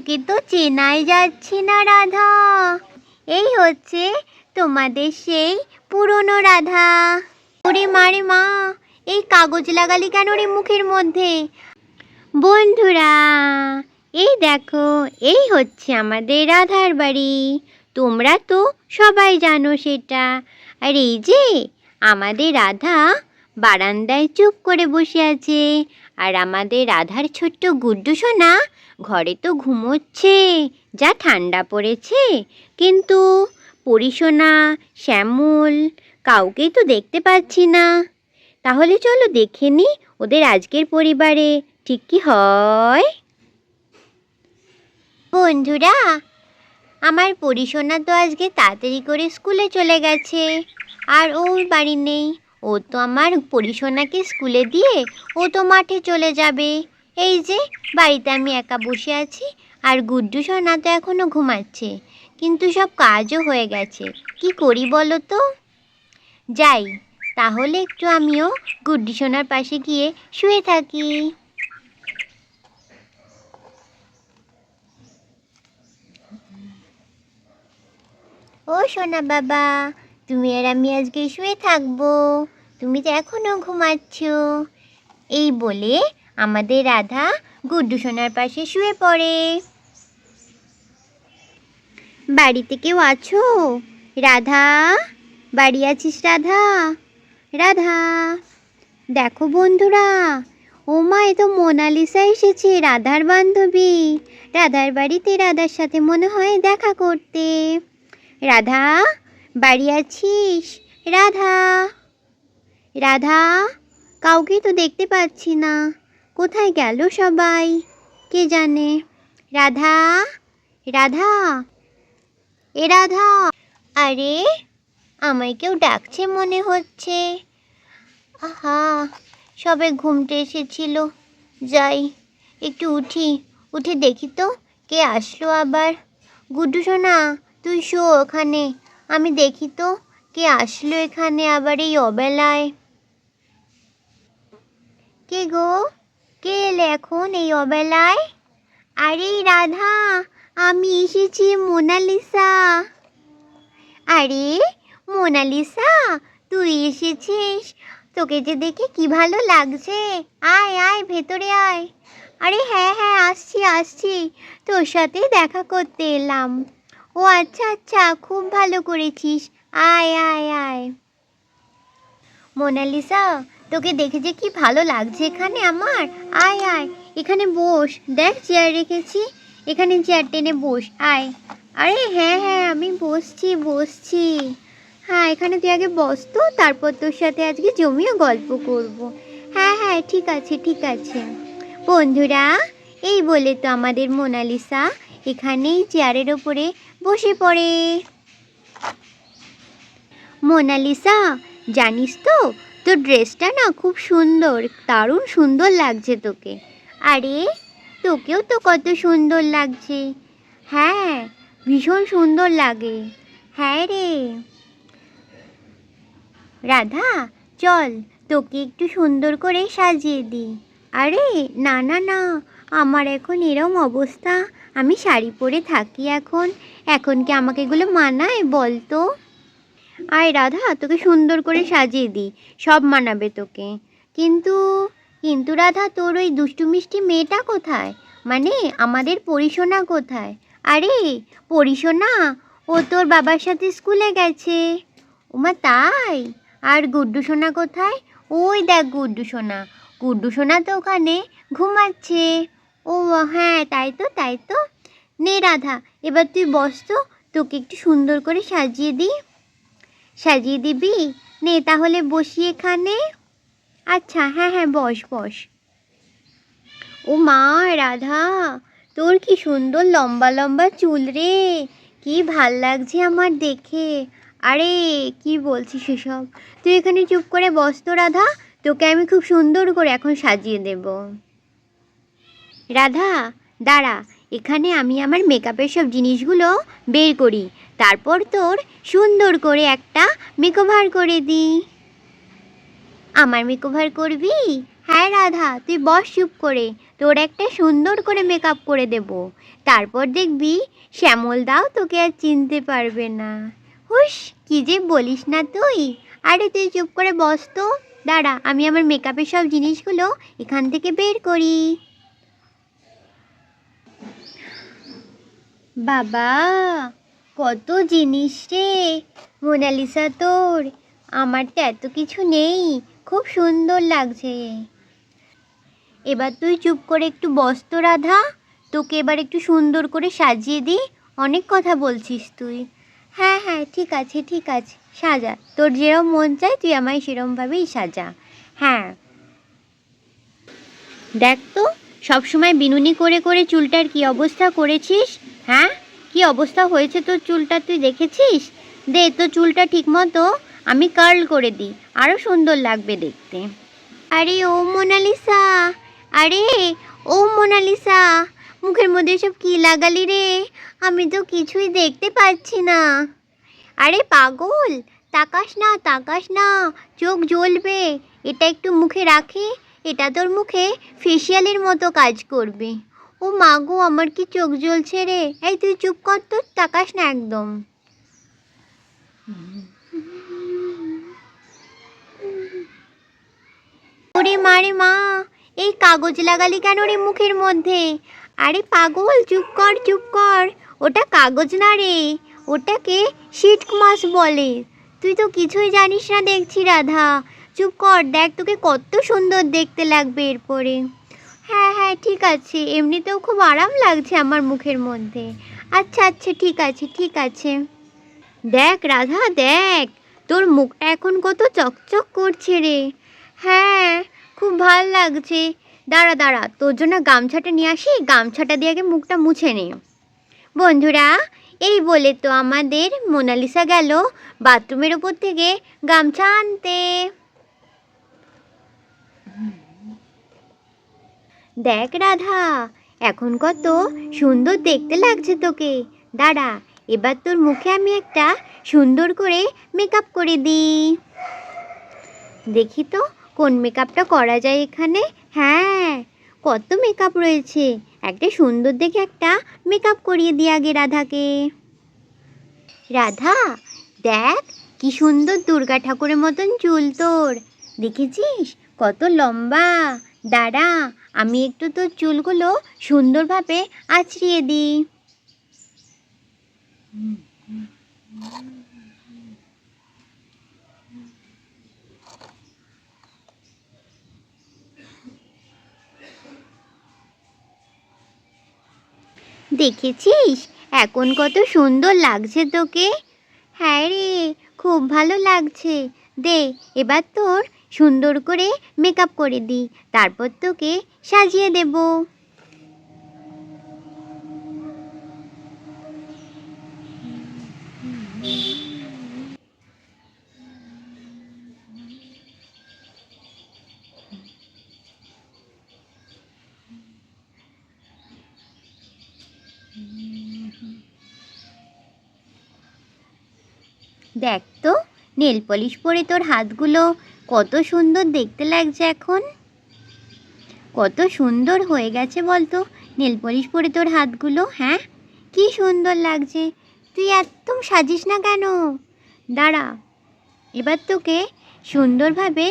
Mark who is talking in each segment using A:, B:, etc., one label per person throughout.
A: তোকে তো চেনাই যাচ্ছে না রাধা। এই হচ্ছে তোমাদের সেই পুরনো রাধা। ওরে মারে মা, এই কাগজ লাগালি কেন রে মুখের মধ্যে? বন্ধুরা, এই দেখো, এই হচ্ছে আমাদের রাধার বাড়ি। তোমরা তো সবাই জানো সেটা। আর এই যে আমাদের রাধা বারান্দায় চুপ করে বসে আছে। আর আমাদের রাধার ছোট্ট গুড্ডু সোনা ঘরে তো ঘুমোচ্ছে, যা ঠান্ডা পড়েছে। কিন্তু পরিসোনা, শ্যামল কাউকেই তো দেখতে পাচ্ছি না। তাহলে চলো দেখে নি ওদের আজকের পরিবারে ঠিক কি হয়। বন্ধুরা, আমার পরিসোনা তো আজকে তাড়াতাড়ি করে স্কুলে চলে গেছে, আর ওর বাড়ি নেই। ও তো আমার পরিসোনাকে স্কুলে দিয়ে ও তো মাঠে চলে যাবে। এই যে বাড়িতে আমি একা বসে আছি, আর গুড্ডু সোনা তো এখনও ঘুমাচ্ছে। কিন্তু সব কাজও হয়ে গেছে, কি করি বলো তো? যাই, তাহলে একটু আমিও গুড্ডু সোনার পাশে গিয়ে শুয়ে থাকি। ও সোনা বাবা, তুমি আর আমি আজকে শুয়ে থাকবো, তুমি তো এখনও ঘুমাচ্ছ। এই বলে আমাদের রাধা গুড্ডু সোনার পাশে শুয়ে পড়ে। বাড়িতে কেউ আছো? রাধা, বাড়ি আছিস রাধা? রাধা, দেখো বন্ধুরা, ও মা, এ তো মোনালিসা এসেছে, রাধার বান্ধবী। রাধার বাড়িতে রাধার সাথে মনে হয় দেখা করতে। রাধা, বাড়ি আছিস? রাধা, রাধা, কাউকে তো দেখতে পাচ্ছি না। কোথায় গেল সবাই, কে জানে? রাধা, রাধা, এ রাধা। আরে, আমায় কেউ ডাকছে মনে হচ্ছে। আহা, সবে ঘুমতে এসেছিল। যাই, একটু উঠে দেখি তো কে আসলো আবার। গুড্ডু সোনা, তুই শো ওখানে, আমি দেখি তো কে আসলো এখানে আবার এই অবেলায়। কে গো, কে এলে এখন এই অবেলায়? আরে রাধা, আমি এসেছি, মোনালিসা। আরে মোনালিসা, তুই এসেছিস? তোকে যে দেখে কি ভালো লাগছে। আয় আয়, ভেতরে আয়। আরে হ্যাঁ হ্যাঁ, আসছি, তোর সাথে দেখা করতে এলাম। ও আচ্ছা আচ্ছা, খুব ভালো করেছিস। আয় আয় আয়। মোনালিসা, তোকে দেখে যে কি ভালো লাগছে এখানে আমার। আয় আয়, এখানে বস, দেখ চেয়ার রেখেছি, এখানে চেয়ার টেনে বস, আয়। আরে হ্যাঁ হ্যাঁ, আমি বসছি। হ্যাঁ, এখানে তুই আগে বস তো, তারপর তোর সাথে আজকে জমিয়ে গল্প করব। হ্যাঁ হ্যাঁ, ঠিক আছে। বন্ধুরা, এই বলে তো আমাদের মোনালিসা এখানেই চেয়ারের ওপরে বসে পড়ে। মোনালিসা, জানিস তো, তোর ড্রেসটা না খুব সুন্দর, দারুণ সুন্দর লাগছে তোকে। আরে, তোকেও তো কত সুন্দর লাগছে। হ্যাঁ, ভীষণ সুন্দর লাগে। হ্যাঁ রে রাধা, চল তোকে একটু সুন্দর করে সাজিয়ে দিই। আরে না না না, আমার এখন এরম অবস্থা, আমি শাড়ি পরে থাকি এখন কি আমাকে এগুলো মানায় বল তো? আয় রাধা, তোকে সুন্দর করে সাজিয়ে দিই, সব মানাবে তোকে। কিন্তু কিন্তু রাধা, তোর ওই দুষ্টু মিষ্টি মেয়েটা কোথায়? মানে আমাদের পরিসোনা কোথায়? আরে পরিসোনা, ও তোর বাবার সাথে স্কুলে গেছে। ওমা তাই? আর গুড্ডু সোনা কোথায়? ওই দেখ গুড্ডু সোনা তো ওখানে ঘুমাচ্ছে। ও হ্যাঁ, তাই তো। নে রাধা, এবার তুই বস তো, তোকে একটু সুন্দর করে সাজিয়ে দিবি? নে তাহলে বসি এখানে। আচ্ছা, হ্যাঁ হ্যাঁ, বস। ও মা রাধা, তোর কি সুন্দর লম্বা লম্বা চুল রে, কি ভাল লাগছে আমার দেখে। আরে কি বলছিস এসব? তুই এখানে চুপ করে বস তো রাধা, তোকে আমি খুব সুন্দর করে এখন সাজিয়ে দেব। রাধা দাঁড়া, এখানে আমি আমার মেকআপের সব জিনিসগুলো বের করি, তারপর তোর সুন্দর করে একটা মেকওভার করে দিই। আমার মেকওভার করবি? হ্যাঁ রাধা, তুই বস চুপ করে, তোর একটা সুন্দর করে মেকআপ করে দেব। তারপর দেখবি শ্যামল দাও তোকে আর চিনতে পারবে না। হুস, কি যে বলিস না তুই। আরে তুই চুপ করে বস তো। দাঁড়া, আমি আমার মেকআপের সব জিনিসগুলো এখান থেকে বের করি। বাবা, কত জিনিস রে মোনালিসা তোর। আমার তো এত কিছু নেই, খুব সুন্দর লাগছে। এবার তুই চুপ করে একটু বস তো রাধা, তোকে এবার একটু সুন্দর করে সাজিয়ে দিই। অনেক কথা বলছিস তুই। হ্যাঁ হ্যাঁ, ঠিক আছে ঠিক আছে, সাজা, তোর যেরম মন চায় তুই আমায় সেরমভাবেই সাজা। হ্যাঁ, দেখ তো, সবসময় বিনুনি করে করে চুলটার কি অবস্থা করেছিস। হ্যাঁ, কি অবস্থা হয়েছে তোর চুলটা, তুই দেখেছিস? দে তো চুলটা ঠিক মতো আমি কার্ল করে দিই, আরও সুন্দর লাগবে দেখতে। আরে ও মোনালিসা, আরে ও মোনালিসা, মুখের মধ্যে সব কি লাগালি রে? আমি তো কিছুই দেখতে পাচ্ছি না। আরে পাগল, তাকাস না তাকাস না, চোখ জ্বলবে। এটা একটু মুখে রাখি, এটা তোর মুখে ফেসিয়ালের মতো কাজ করবে। ও মা গো, আমার কি চোখ জ্বলছে রে। এই তুই চুপ কর তো, তাকাস না একদম। ওরে মা রে মা, এই কাগজ লাগালি কেন রে মুখের মধ্যে? আরে পাগল, চুপ কর চুপ কর, ওটা কাগজ না রে, ওটাকে শিট মাস্ক বলে। তুই তো কিছুই জানিস না দেখছি রাধা। চুপ কর, দেখ তোকে কত সুন্দর দেখতে লাগবে এরপরে। হ্যাঁ হ্যাঁ ঠিক আছে, এমনিতেও খুব আরাম লাগছে আমার মুখের মধ্যে। আচ্ছা আচ্ছা, ঠিক আছে ঠিক আছে। দেখ রাধা দেখ, তোর মুখটা এখন কত চকচক করছে রে। হ্যাঁ, খুব ভাল লাগছে। দাঁড়া দাঁড়া, তোর জন্য গামছাটা নিয়ে আসি, গামছাটা দিয়ে আগে মুখটা মুছে নে। বন্ধুরা, এই বলে তো আমাদের মোনালিসা গেল বাথরুমের ওপর থেকে গামছা আনতে। দেখ রাধা, এখন কত সুন্দর দেখতে লাগছে তোকে। দাঁড়া, এবার তোর মুখে আমি একটা সুন্দর করে মেকআপ করে দিই। দেখি তো কোন মেকআপটা করা যায় এখানে। হ্যাঁ, কত মেকআপ রয়েছে, একটা সুন্দর দেখে একটা মেকআপ করিয়ে দিই আগে রাধাকে। রাধা, দেখ কি সুন্দর দুর্গা ঠাকুরের মতন চুল তোর, দেখেছিস কত লম্বা। দাঁড়া, আমি একটু তোর চুলগুলো সুন্দরভাবে আঁচড়িয়ে দিই। দেখেছিস এখন কত সুন্দর লাগছে তোকে। হ্যাঁ রে, খুব ভালো লাগছে। দে, এবার তোর সুন্দর করে মেকআপ করে দিই, তারপর তোকে সাজিয়ে দেব। দেখ তো, নেল পলিশ পরে তোর হাতগুলো কত সুন্দর দেখতে লাগছে এখন। কত সুন্দর হয়ে গেছে বলতো নেল পলিশ পরে তোর হাতগুলো। হ্যাঁ, কি সুন্দর লাগছে। তুই একদম সাজিস না কেন? দাঁড়া, এবার তোকে সুন্দরভাবে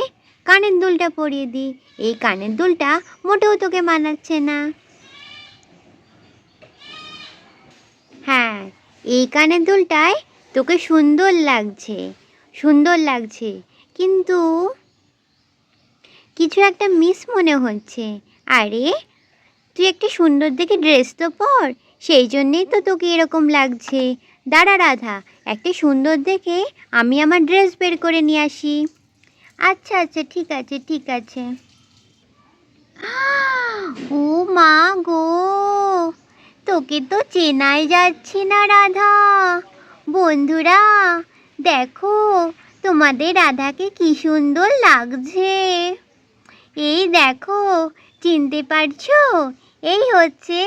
A: কানের দুলটা পরিয়ে দিই। এই কানের দুলটা মোটেও তোকে মানাচ্ছে না। হ্যাঁ, এই কানের দুলটায় তোকে সুন্দর লাগছে, সুন্দর লাগছে, কিন্তু কিছু একটা মিস মনে হচ্ছে। আরে, তুই একটা সুন্দর দেখে ড্রেস তো পর, সেই জন্যেই তো তোকে এরকম লাগছে। দাঁড়া রাধা, একটা সুন্দর দেখে আমি আমার ড্রেস বের করে নিয়ে আসি। আচ্ছা আচ্ছা, ঠিক আছে ঠিক আছে। ও মা গো, তোকে তো চেনাই যাচ্ছে না রাধা। বন্ধুরা দেখো, তোমাদের রাধাকে কি সুন্দর লাগছে। এই দেখো, চিনতে পারছো? এই হচ্ছে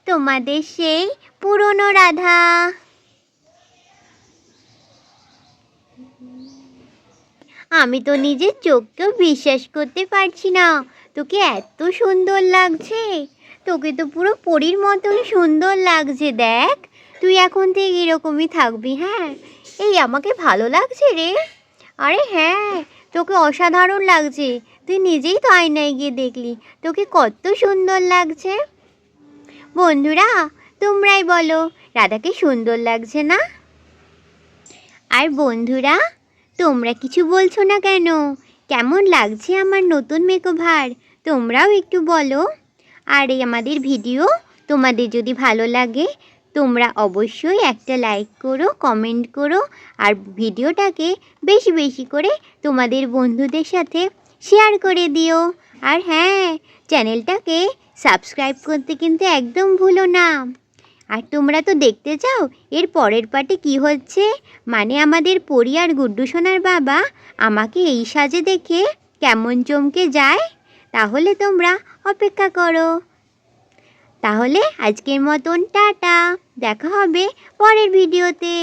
A: তোমাদের সেই পুরনো রাধা। আমি তো নিজের চোখকেও বিশ্বাস করতে পারছি না, তোকে এত সুন্দর লাগছে। তোকে তো পুরো পরীর মতন সুন্দর লাগছে। দেখ, তুই এখন থেকে এরকমই থাকবি, হ্যাঁ? এই আমাকে ভালো লাগছে রে। আরে হ্যাঁ, তোকে অসাধারণ লাগছে। তুই নিজেই তো আয়নায় গিয়ে দেখলি তোকে কত সুন্দর লাগছে। বন্ধুরা, তোমরাই বলো, রাধাকে সুন্দর লাগছে না? আর বন্ধুরা, তোমরা কিছু বলছো না কেন? কেমন লাগছে আমার নতুন মেকওভার? তোমরাও একটু বলো। আর এই আমাদের ভিডিও তোমাদের যদি ভালো লাগে, তোমরা অবশ্যই একটা লাইক করো, কমেন্ট করো, আর ভিডিওটাকে বেশি বেশি করে তোমাদের বন্ধুদের সাথে শেয়ার করে দিও। আর হ্যাঁ, চ্যানেলটাকে সাবস্ক্রাইব করতে কিন্তু একদম ভুলো না। আর তোমরা তো দেখতে চাও এর পরের পার্টে কী হচ্ছে। মানে আমাদের পরি আর গুড্ডু সোনার বাবা আমাকে এই সাজে দেখে কেমন চমকে যায়। তাহলে তোমরা অপেক্ষা করো। তাহলে আজকের মতন টাটা, দেখা হবে পরের ভিডিওতে।